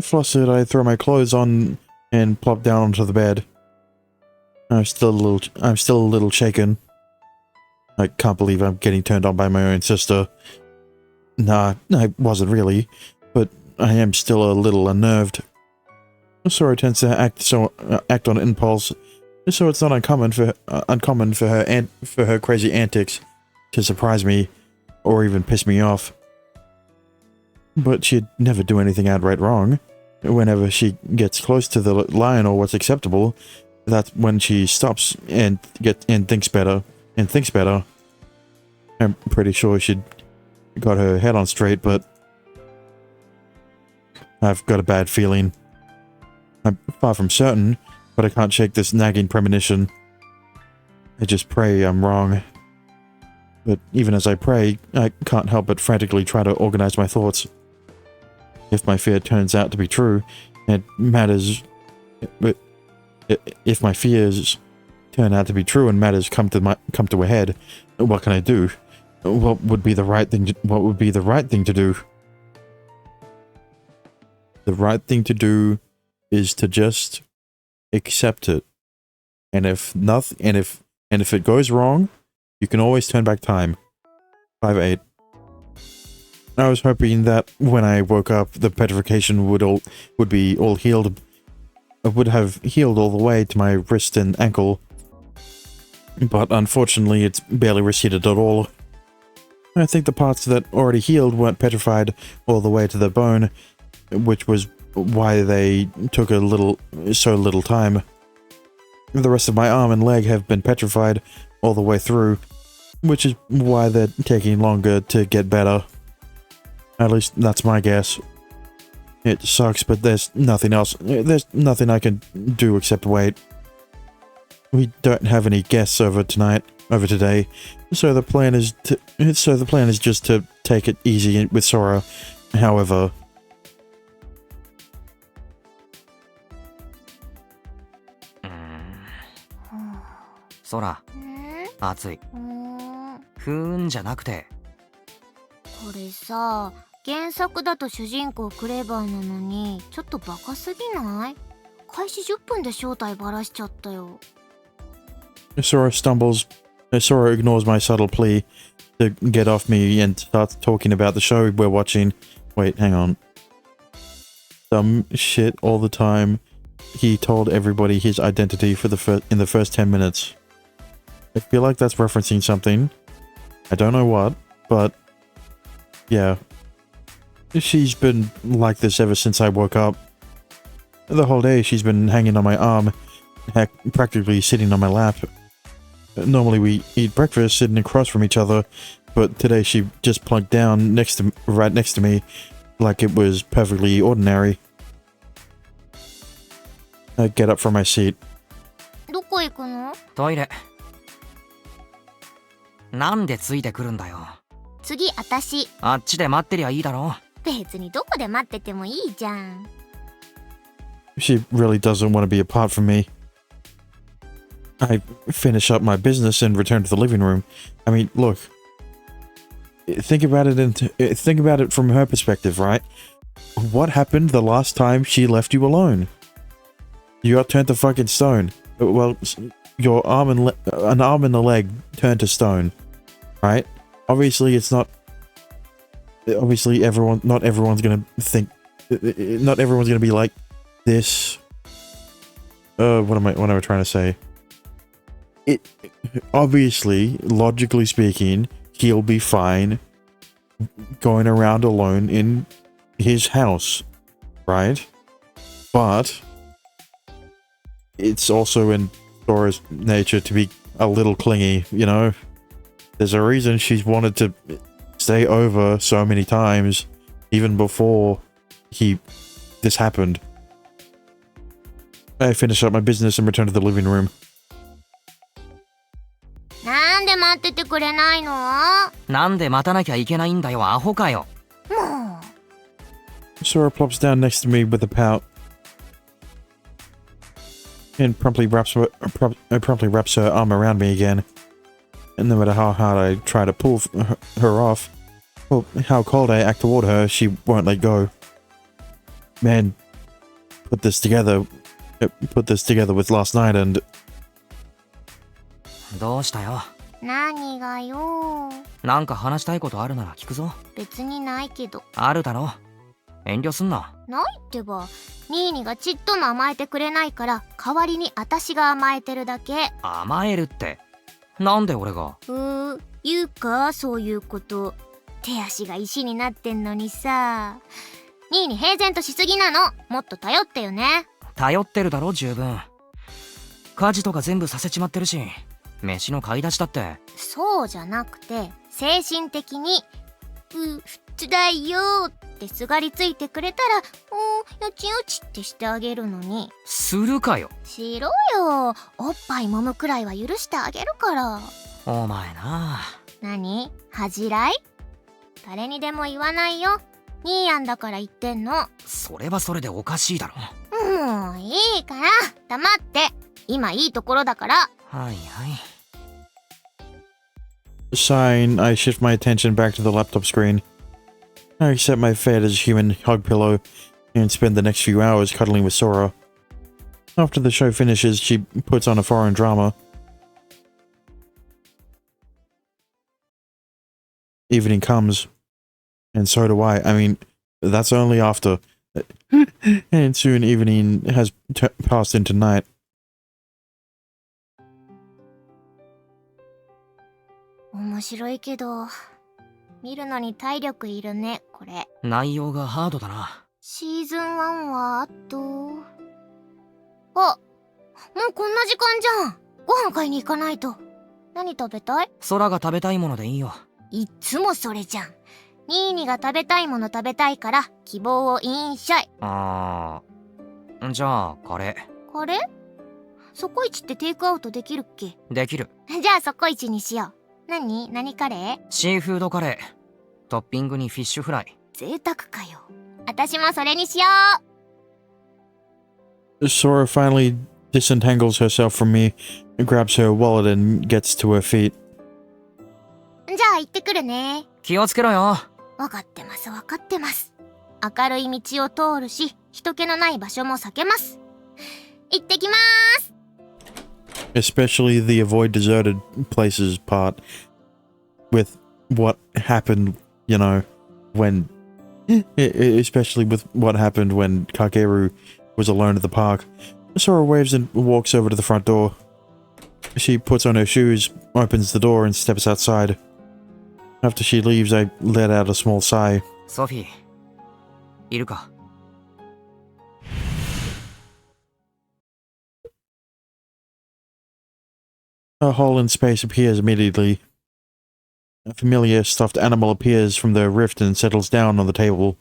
S1: Flustered, I throw my clothes on and plop down onto the bed. I'm still a little shaken. I can't believe I'm getting turned on by my own sister. Nah, I wasn't really, but I am still a little unnerved. Sora tends to act on impulse, so it's not uncommon for her crazy antics to surprise me or even piss me off. But she'd never do anything outright wrong. Whenever she gets close to the line or what's acceptable, that's when she stops and thinks better. I'm pretty sure she'd got her head on straight, but I've got a bad feeling. I'm far from certain, but I can't shake this nagging premonition. I just pray I'm wrong. But even as I pray, I can't help but frantically try to organize my thoughts. If my fear turns out to be true, it matters. But if my fears turn out to be true and matters come to a head, what can I do? What would be the right thing to do? The right thing to do is to just accept it. And if it goes wrong, you can always turn back time. 5-8. I was hoping that when I woke up, the petrification would be all healed. It would have healed all the way to my wrist and ankle. But unfortunately, it's barely receded at all. I think the parts that already healed weren't petrified all the way to the bone, which was why they took so little time. The rest of my arm and leg have been petrified all the way through, which is why they're taking longer to get better. At least that's my guess. It sucks, but there's nothing else. There's nothing I can do except wait. We don't have any guests over today, so the plan is just to take it easy with Sora. However,
S3: Sora, 暑い。ふーんじゃなくて。
S2: これさ、原作だと主人公クレーバーなのにちょっとバカすぎない？開始10分で正体バラしちゃったよ。
S1: Sora ignores my subtle plea to get off me and starts talking about the show we're watching. Wait, hang on. Dumb shit all the time. He told everybody his identity in the first 10 minutes. I feel like that's referencing something. I don't know what, but yeah. She's been like this ever since I woke up. The whole day she's been hanging on my arm, practically sitting on my lap. Normally we eat breakfast sitting across from each other, but today she just plunked down right next to me, like it was perfectly ordinary. I get up from my seat.
S2: どこ行くの？
S3: トイレ。なんでついてくるんだよ。
S2: 次、私。
S3: あっちで待ってりゃいいだろ。
S2: 別にどこで待っててもいいじゃん。
S1: She really doesn't want to be apart from me. I finish up my business and return to the living room. I mean, look. Think about it from her perspective, right? What happened the last time she left you alone? You got turned to fucking stone. Well, your arm and an arm and a leg turned to stone, right? Obviously, it's not. Obviously, not everyone's gonna think. Not everyone's gonna be like this. What am I trying to say? Obviously, logically speaking, he'll be fine going around alone in his house, right? But it's also in Sora's nature to be a little clingy, you know? There's a reason she's wanted to stay over so many times, even before this happened. I finish up my business and return to the living room.
S2: なんで待っててくれないの？
S3: なんで待たなきゃいけないんだよ、アホかよ。
S2: もう。
S1: Sora plops down next to me with a pout and promptly wraps her arm around me again. And no matter how hard I try to pull her off, or how cold I act toward her, she won't let go. Man, put this together with last night and
S3: どうしたよ。
S2: 何がよ。
S3: なんか話したいことあるなら聞くぞ。
S2: 別にないけど。
S3: あるだろ。遠慮すんな。
S2: ないってば。ニーニがちっとも甘えてくれないから代わりに私が甘えてるだけ。
S3: 甘えるって。なんで俺が。
S2: 言うかそういうこと。手足が石になってんのにさ。ニーニ平然としすぎなの。もっと頼ってよね。
S3: 頼ってるだろ十分。家事とか全部させちまってるし、飯の買い出しだって。
S2: そうじゃなくて精神的につらいよってすがりついてくれたらよちよちってしてあげるのに。
S3: するかよ。
S2: しろよ。おっぱい揉むくらいは許してあげるから。
S3: お前な。
S2: 何恥じらい？誰にでも言わないよ。ニーヤンだから言ってんの。
S3: それはそれでおかしいだろ。
S2: もういいから黙って。今いいところだから。
S3: はいはい。
S1: Sighing, I shift my attention back to the laptop screen. I accept my fate as a human hug pillow and spend the next few hours cuddling with Sora. After the show finishes, she puts on a foreign drama. Evening comes, and so do I. I mean, that's only after. And soon evening has passed into night.
S2: 面白いけど見るのに体力いるねこれ。
S3: 内容がハードだな。
S2: シーズン1はあともうこんな時間じゃん。ご飯買いに行かないと。何食べたい？
S3: 空が食べたいものでいいよ。
S2: いっつもそれじゃん。ニーニが食べたいもの食べたいから希望を言いんしゃい。
S3: じゃあカレー。
S2: カレー？そこいちってテイクアウトできるっけ？
S3: できる。
S2: じゃあそこいちにしよう。何カレー？
S3: シーフードカレー。トッピングにフィッシュフライ。
S2: 贅沢かよ。私もそれにしよ
S1: う。Sora finally disentangles herself from me, grabs her wallet and gets to her feet.
S2: じゃあ行ってくるね。
S3: 気をつけろよ。
S2: わかってます。明るい道を通るし、人気のない場所も避けます。行ってきまーす。
S1: Especially the avoid deserted places part with what happened, you know, when... Especially with what happened when Kakeru was alone at the park. Sora waves and walks over to the front door. She puts on her shoes, opens the door and steps outside. After she leaves, I let out a small sigh.
S3: ソフィー、いるか?
S1: A hole in space appears immediately. A familiar stuffed animal appears from the rift and settles down on the table.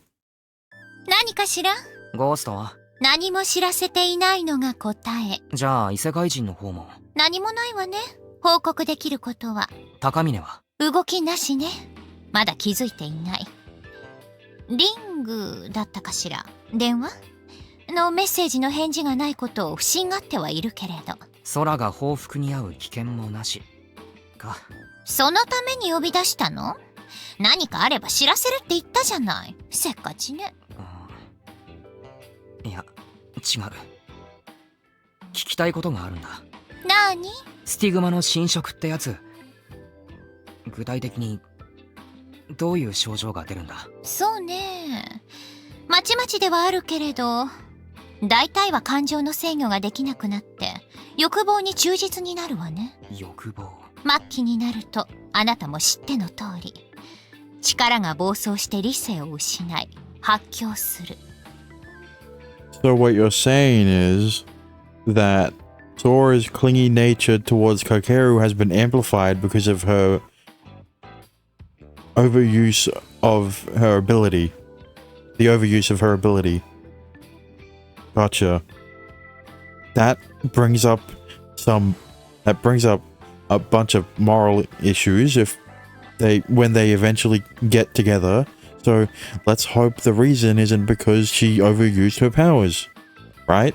S2: 何かしら？
S3: ゴーストは？
S2: 何も知らせていないのが答え。
S3: じゃあ異世界人の方も？
S2: 何もないわね。報告できることは。
S3: 高峰は？
S2: 動きなしね。まだ気づいていない。リングだったかしら？電話のメッセージの返事がないことを不審がってはいるけれど。
S3: 空が報復に遭う危険もなしか。
S2: そのために呼び出したの？何かあれば知らせるって言ったじゃない。せっかちね。
S3: いや違う。聞きたいことがあるんだ。
S2: 何？
S3: スティグマの侵食ってやつ、具体的にどういう症状が出るんだ？
S2: そうね、まちまちではあるけれど、大体は感情の制御ができなくなって欲望に忠実になるわね。
S3: 欲望？
S2: 末期になるとあなたも知っての通り、力が暴走して理性を失い発狂する。
S1: So what you're saying is that Sora's clingy nature towards Kakeru has been amplified because of her overuse of her ability. The overuse of her ability. Gotcha. That brings up a bunch of moral issues when they eventually get together. So let's hope the reason isn't because she overused her powers, right?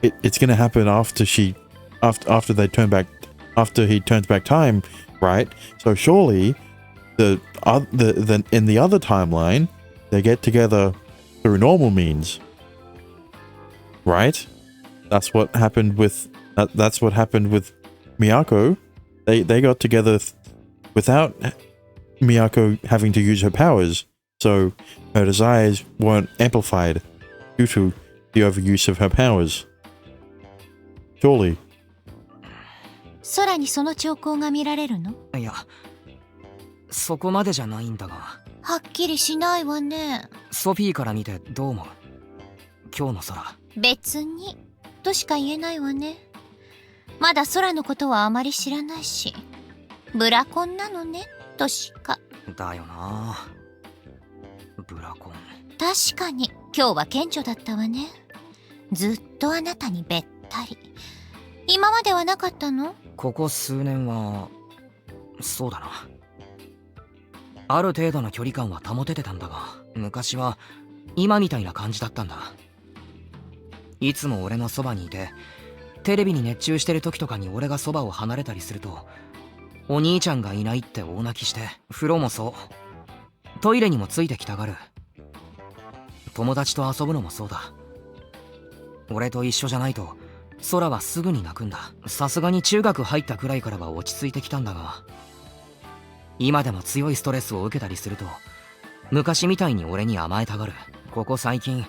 S1: It's gonna happen after he turns back time, right? So surely in the other timeline they get together through normal means, right? That's what happened with Miyako, They got together without Miyako having to use her powers, so her desires weren't amplified due to the overuse of her powers. Surely.
S2: 空にその兆候が見られるの？
S3: いや、そこまでじゃないんだが。
S2: はっきりしないわね。
S3: ソフィーから見てどう思う？今日の空。
S2: 別にとしか言えないわね。まだ空のことはあまり知らないし、ブラコンなのねとしか。
S3: だよな。ブラコン。
S2: 確かに今日は顕著だったわね。ずっとあなたにべったり。今まではなかったの？
S3: ここ数年はそうだな。ある程度の距離感は保ててたんだが、昔は今みたいな感じだったんだ。いつも俺のそばにいて、テレビに熱中してる時とかに俺がそばを離れたりすると、お兄ちゃんがいないって大泣きして、風呂もそう、トイレにもついてきたがる。友達と遊ぶのもそうだ。俺と一緒じゃないと空はすぐに泣くんだ。さすがに中学入ったくらいからは落ち着いてきたんだが、今でも強いストレスを受けたりすると昔みたいに俺に甘えたがる。ここ最近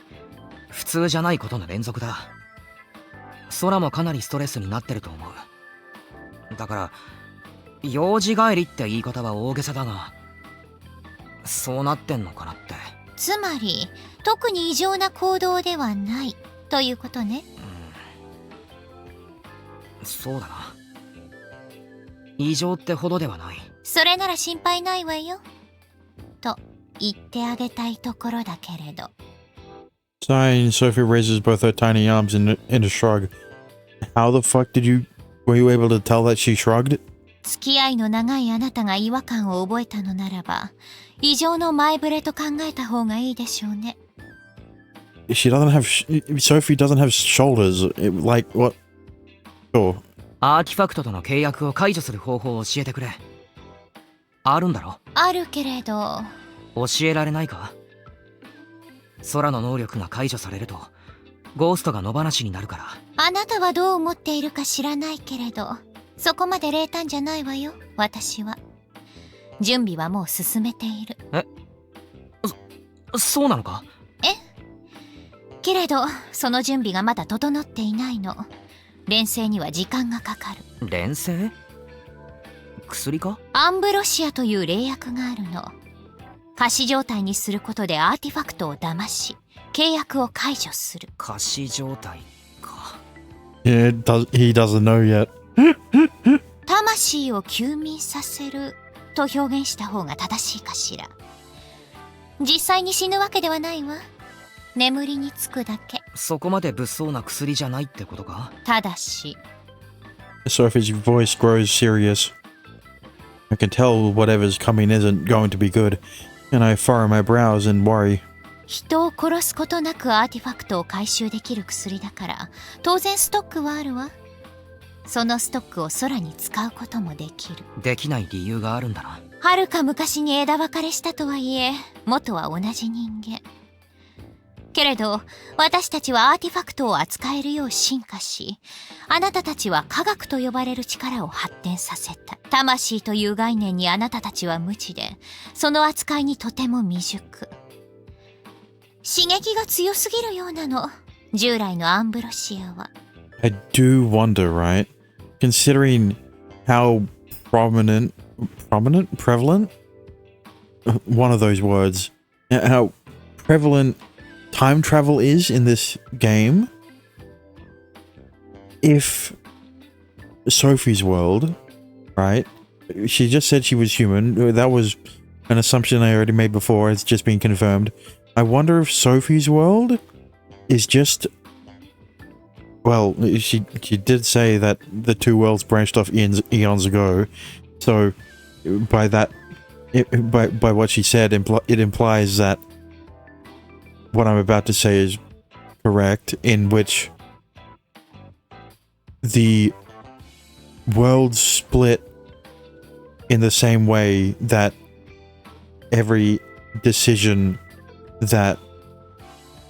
S3: 普通じゃないことの連続だ。空もかなりストレスになってると思う。だから用事帰りって言い方は大げさだが、そうなってんのかなって。
S2: つまり特に異常な行動ではないということね。
S3: そうだな。異常ってほどではない。
S2: それなら心配ないわよと言ってあげたいところだけれど。
S1: Sighing, Sophie raises both her tiny arms in a shrug. How the fuck were you able to tell that she shrugged?
S2: 付き合いの長いあなたが違和感を覚えたのならば、異常の前触れと考えた方がいいでしょうね。
S1: Sophie doesn't have shoulders. Like, what? Sure.
S3: アーティファクトとの契約を解除する方法を教えてくれ。あるんだろ？
S2: あるけれど。
S3: 教えられないか？空の能力が解除されるとゴーストが野放しになるから。
S2: あなたはどう思っているか知らないけれど、そこまで冷淡じゃないわよ、私は。準備はもう進めている。
S3: そうなのか？
S2: けれどその準備がまだ整っていないの。錬成には時間がかかる。
S3: 錬成？薬か？
S2: アンブロシアという霊薬があるの。仮死状態にすることでアーティファクトを騙し、契約を解除する。
S3: 仮死状態か。
S1: Yeah, he doesn't know yet.
S2: 魂を休眠させると表現した方が正しいかしら。実際に死ぬわけではないわ。眠りにつくだけ。
S3: そこまで物騒な薬じゃないってことか？
S2: ただし。
S1: Sophie's voice grows serious. I can tell whatever's coming isn't going to be good, and I furrow my brows in worry.
S2: 人を殺すことなくアーティファクトを回収できる薬だから、当然ストックはあるわ。そのストックを空に使うこともできる。
S3: できない理由があるんだな。
S2: はるか昔に枝分かれしたとはいえ、元は同じ人間。けれど私たちはアーティファクトを扱えるよう進化し、あなたたちは科学と呼ばれる力を発展させた。魂という概念にあなたたちは無知で、その扱いにとても未熟。刺激が強すぎるようなの、従来のアンブロシアは。
S1: I do wonder, right? Considering how prevalent? One of those words. How prevalent time travel is in this game. If Sophie's world, right? She just said she was human. That was an assumption I already made before. It's just been confirmed. I wonder if Sophie's world is just... Well, she did say that the two worlds branched off eons ago. So, by that... by what she said, it implies that what I'm about to say is correct, in which the worlds split in the same way that every decision that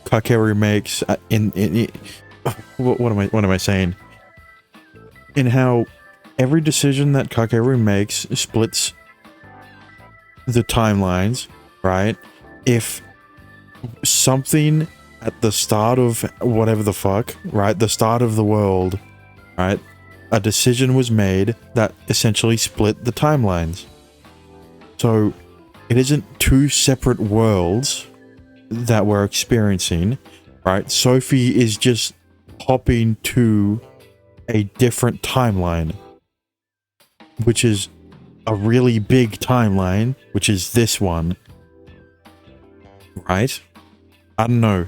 S1: Kakeru makes what am I saying? In how every decision that Kakeru makes splits the timelines, right? If something at the start of whatever the fuck, right? The start of the world, right? A decision was made that essentially split the timelines. So it isn't two separate worlds that we're experiencing, right? Sophie is just hopping to a different timeline, which is a really big timeline, which is this one, right? I don't know.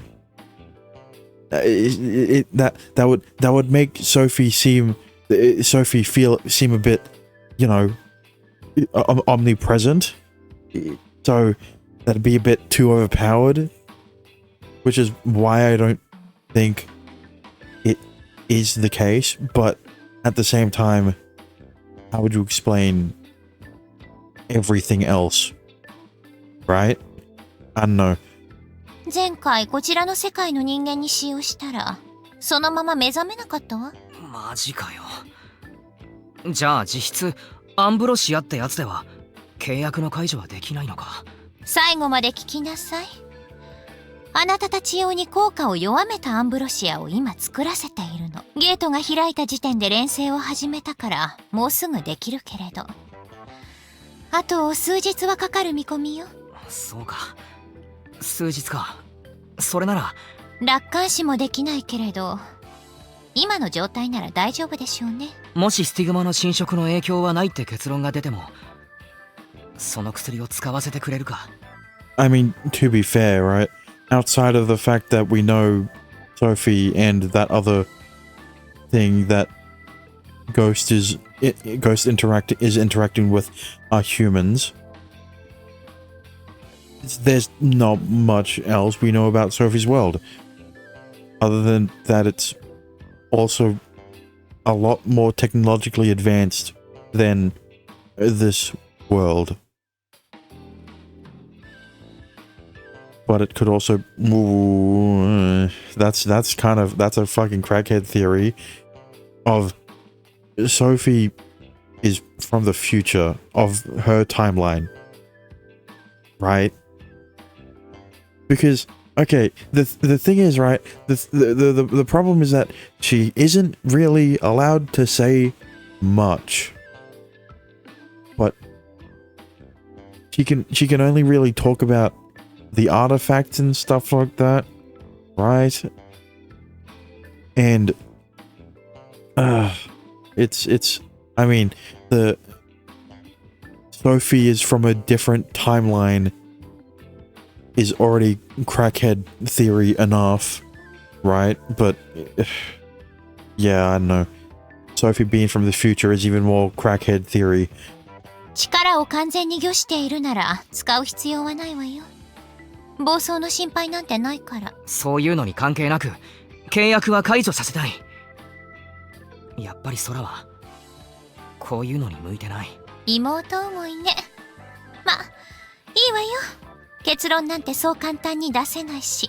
S1: That would make Sophie seem a bit, you know, omnipresent. So that'd be a bit too overpowered, which is why I don't think it is the case. But at the same time, how would you explain everything else, right? I don't know.
S2: 前回こちらの世界の人間に使用したら、そのまま目覚めなかったわ。
S3: マジかよ。じゃあ実質アンブロシアってやつでは契約の解除はできないのか。
S2: 最後まで聞きなさい。あなたたち用に効果を弱めたアンブロシアを今作らせているの。ゲートが開いた時点で錬成を始めたからもうすぐできるけれど、あと数日はかかる見込みよ。
S3: そうか、数日か。それなら
S2: 楽観視もできないけれど、今の状態なら大丈夫でしょうね。
S3: もしスティグマの侵食の影響はないって結論が出ても、その薬を使わせてくれるか。
S1: I mean, to be fair, right? Outside of the fact that we know Sophie and that other thing that Ghost is interacting with are humans, there's not much else we know about Sophie's world. Other than that, it's also a lot more technologically advanced than this world. But it could also... that's a fucking crackhead theory of Sophie is from the future of her timeline. Right? Because, okay, the thing is, right, the problem is that she isn't really allowed to say much. But she can only really talk about the artifacts and stuff like that, right? And it's I mean, the Sophie is from a different timeline is already crackhead theory enough, right? But yeah, I don't know. Sophie being from the future is even more crackhead theory.
S2: 力を完全に御しているなら使う必要はないわよ。暴走の心配なんてないから。
S3: そういうのに関係なく契約は解除させたい。やっぱり空はこういうのに向いてない。
S2: 妹思いね。ま、いいわよ。結論なんてそう簡単に出せないし、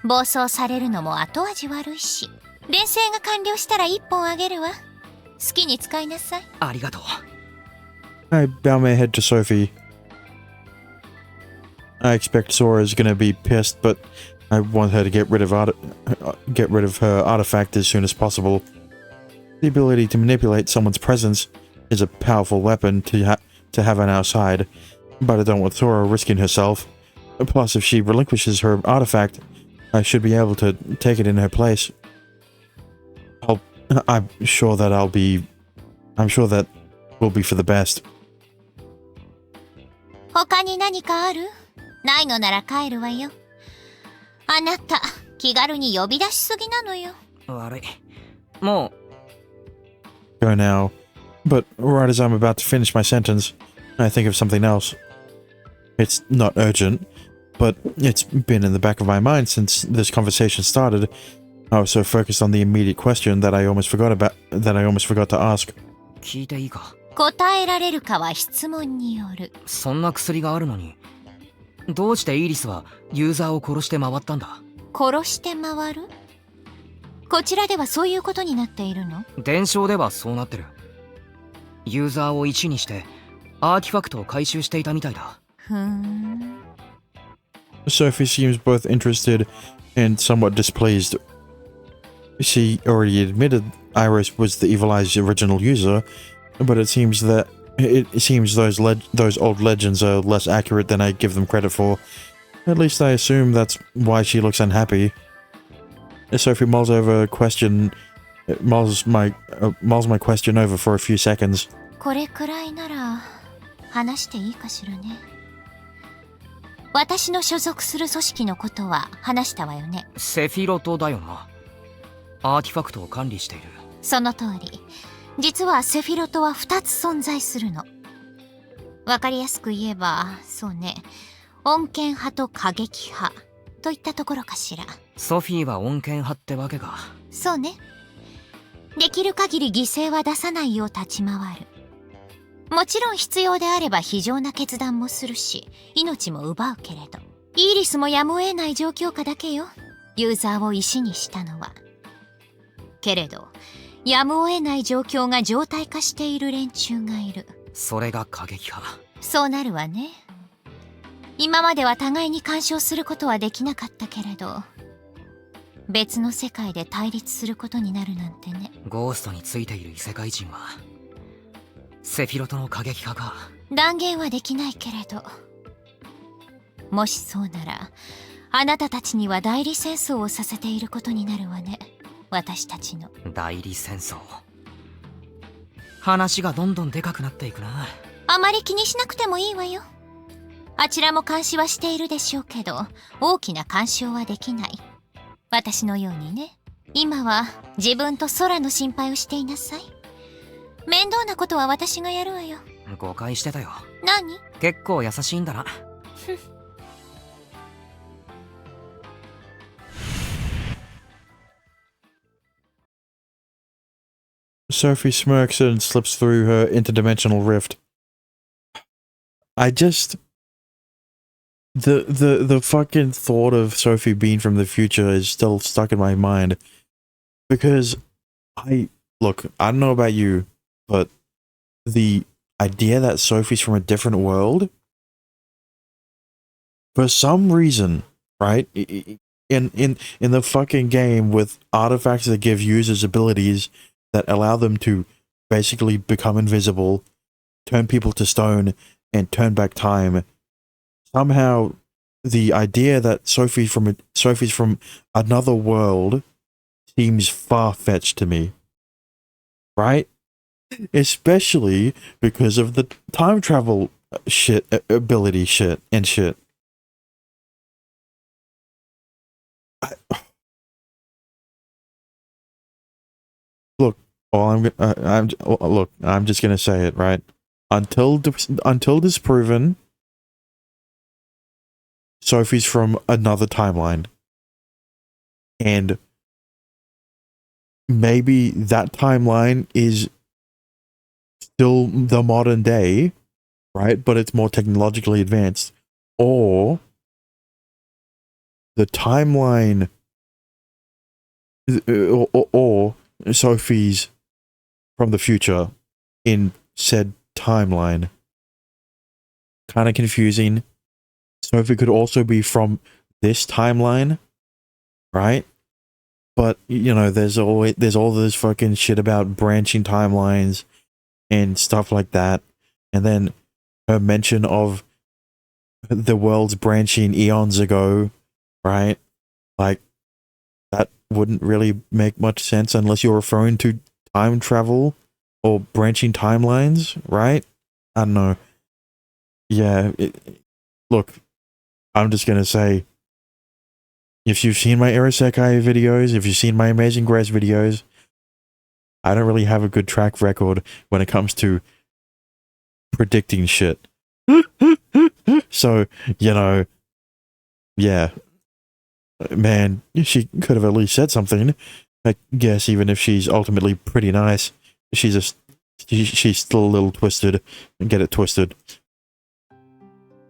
S2: 暴走されるのも後味悪いし、錬成が完了したら一本あげるわ。好きに使いなさい。
S3: ありがとう。
S1: I bow my head to Sophie. I expect Sora's gonna be pissed, but I want her to get rid of her artifact as soon as possible. The ability to manipulate someone's presence is a powerful weapon to have on our side, but I don't want Sora risking herself. Plus, if she relinquishes her artifact, I should be able to take it in her place. I'm sure that will be for the best.
S2: 他に何かある？ないのなら帰るわよ。あなた、気軽に呼び出しすぎなのよ。
S3: 悪い。も
S1: う。Go now. But right as I'm about to finish my sentence, I think of something else. It's not urgent, but it's been in the back of my mind since this conversation started. I was so focused on the immediate question that I almost forgot to ask.
S3: 聞いていいか？
S2: 答えられるかは質問による。
S3: そんな薬があるのに、どうしてイーリスはユーザーを殺して回ったんだ？
S2: 殺して回る？こちらではそういうことになっているの？
S3: 伝承ではそうなってる。ユーザーを1にしてアーティファクトを回収していたみたいだ。
S1: Sophie seems both interested and somewhat displeased. She already admitted Iris was the Evil Eye's original user, but it seems those old legends are less accurate than I give them credit for. At least I assume that's why she looks unhappy. Sophie mulls my question over for a few seconds.
S2: これくらいなら話していいかしらね。私の所属する組織のことは話したわよね。
S3: セフィロトだよな。アーティファクトを管理している。
S2: その通り。実はセフィロトは2つ存在するの。わかりやすく言えば、そうね、穏健派と過激派といったところかしら。
S3: ソフィーは穏健派ってわけか。
S2: そうね。できる限り犠牲は出さないよう立ち回る。もちろん必要であれば非常な決断もするし、命も奪うけれど、イーリスもやむを得ない状況下だけよ。ユーザーを石にしたのは。けれど、やむを得ない状況が常態化している連中がいる。
S3: それが過激派。
S2: そうなるわね。今までは互いに干渉することはできなかったけれど、別の世界で対立することになるなんてね。
S3: ゴーストについている異世界人はセフィロトの過激派か。
S2: 断言はできないけれど、もしそうならあなたたちには代理戦争をさせていることになるわね。私たちの
S3: 代理戦争。話がどんどんでかくなっていくな。
S2: あまり気にしなくてもいいわよ。あちらも監視はしているでしょうけど、大きな干渉はできない。私のようにね。今は自分と空の心配をしていなさい。面倒なことは私がやるわよ。
S3: 誤解してたよ。
S2: 何？
S3: 結構優しいんだな。
S1: Sophie smirks and slips through her interdimensional rift. The fucking thought of Sophie being from the future is still stuck in my mind. Because I don't know about you, but the idea that Sophie's from a different world, for some reason, right? In the fucking game with artifacts that give users abilities that allow them to basically become invisible, turn people to stone, and turn back time. Somehow, the idea that Sophie's from another world seems far-fetched to me. Right? Especially because of the time travel ability shit. I'm just gonna say it, right? Until disproven, Sophie's from another timeline. And maybe that timeline is still the modern day, right? But it's more technologically advanced. Or the timeline, or Sophie's from the future in said timeline. Kind of confusing. Sophie could also be from this timeline, right? But, you know, there's all this fucking shit about branching timelines and stuff like that. And then her mention of the world's branching eons ago, right? Like, that wouldn't really make much sense unless you're referring to time travel or branching timelines, right? I don't know. Yeah, look, I'm just gonna say, if you've seen my Isekai videos, if you've seen my Amazing Grace videos, I don't really have a good track record when it comes to predicting shit. So, you know, yeah. Man, she could have at least said something. I guess even if she's ultimately pretty nice, she's still a little twisted. Get it twisted.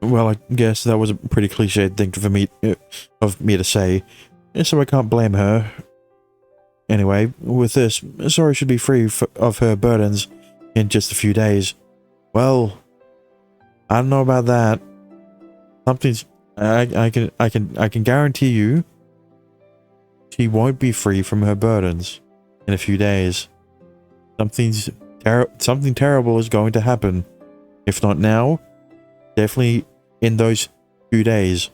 S1: Well, I guess that was a pretty cliched thing for me to say, so I can't blame her. Anyway, with this, Sora should be free of her burdens, in just a few days. Well, I don't know about that. Something's I can guarantee you she won't be free from her burdens in a few days. Something terrible is going to happen. If not now, definitely in those few days.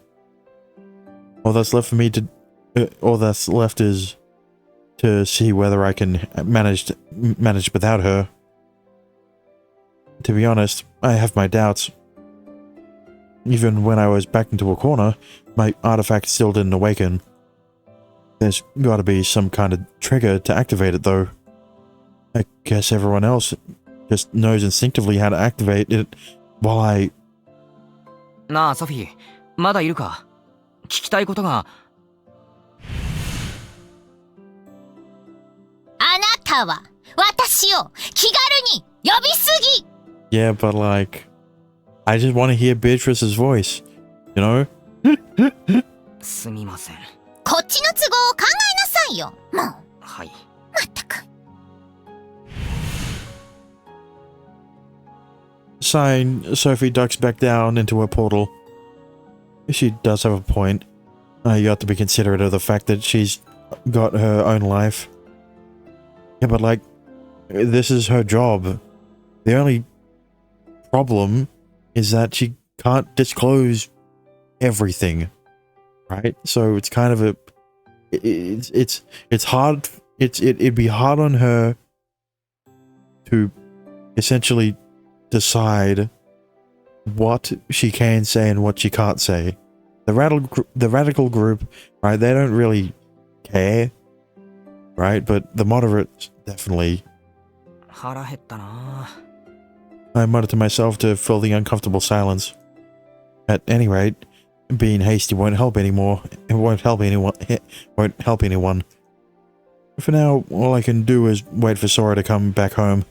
S1: All that's left is to see whether I can manage without her. To be honest, I have my doubts. Even when I was backed into a corner, my artifact still didn't awaken. There's gotta be some kind of trigger to activate it though. I guess everyone else just knows instinctively how to activate it while I...
S3: なあソフィー、まだいるか？聞きたいことが。
S2: あなたは私を気軽に呼びすぎ。
S1: Yeah, but like, I just want to hear Beatrice's voice, you know?
S3: すみません。
S2: こっちの都合を考えなさいよ。もう。
S3: はい。
S2: まったく。
S1: Sighing, Sophie ducks back down into her portal. She does have a point. You have to be considerate of the fact that she's got her own life. Yeah, but like, this is her job. The only problem is that she can't disclose everything, right? So it's kind of a, it's hard. It'd be hard on her to essentially decide what she can say and what she can't say. The radical group, right? They don't really care, right? But the moderates definitely.
S3: 腹減ったな。
S1: I muttered to myself to fill the uncomfortable silence. At any rate, being hasty won't help anymore. It won't help anyone. It won't help anyone. For now, all I can do is wait for Sora to come back home.